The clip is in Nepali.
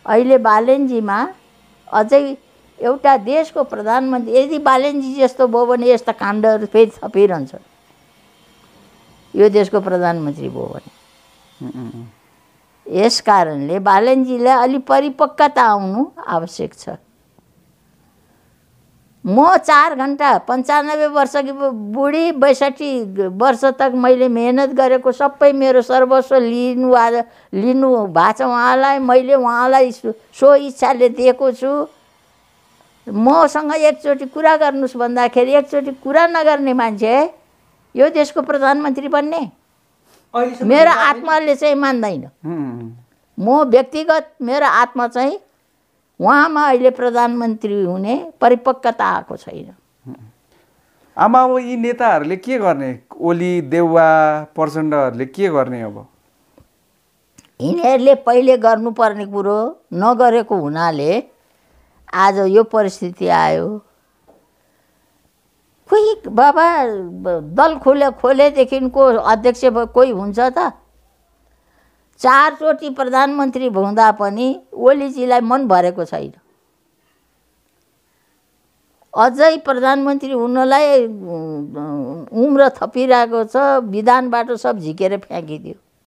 अहिले बालेनजीमा अझै एउटा देशको प्रधानमन्त्री यदि बालेनजी जस्तो भयो भने यस्ता काण्डहरू फेरि थपिरहन्छ यो देशको प्रधानमन्त्री भयो भने। यस कारणले बालेनजीलाई अलि परिपक्वता आउनु आवश्यक छ। म 4 घण्टा 95 वर्षकी बुढी 62 वर्ष तक मैले मेहनत गरेको सबै मेरो सर्वस्व लिनु भएको छ उहाँलाई। मैले उहाँलाई सो इच्छाले दिएको छु। मसँग एकचोटि कुरा गर्नुहोस् भन्दाखेरि एकचोटि कुरा नगर्ने मान्छे यो देशको प्रधानमन्त्री बन्ने मेरो आत्माले चाहिँ मान्दैन। म व्यक्तिगत मेरो आत्मा चाहिँ उहाँमा अहिले प्रधानमन्त्री हुने परिपक्वता आएको छैन। आमा अब यी नेताहरूले के गर्ने? ओली देउवा प्रचण्डहरूले के गर्ने? अब यिनीहरूले पहिले गर्नुपर्ने कुरो नगरेको हुनाले आज यो परिस्थिति आयो। कोही बाबा दल खोलेदेखिको अध्यक्ष कोही हुन्छ त? 4 चोटि प्रधानमन्त्री हुँदा पनि ओलीजीलाई मन भरेको छैन। अझै प्रधानमन्त्री हुनलाई उम्र थपिरहेको छ। विधानबाट सब झिकेर फ्याँकिदियो।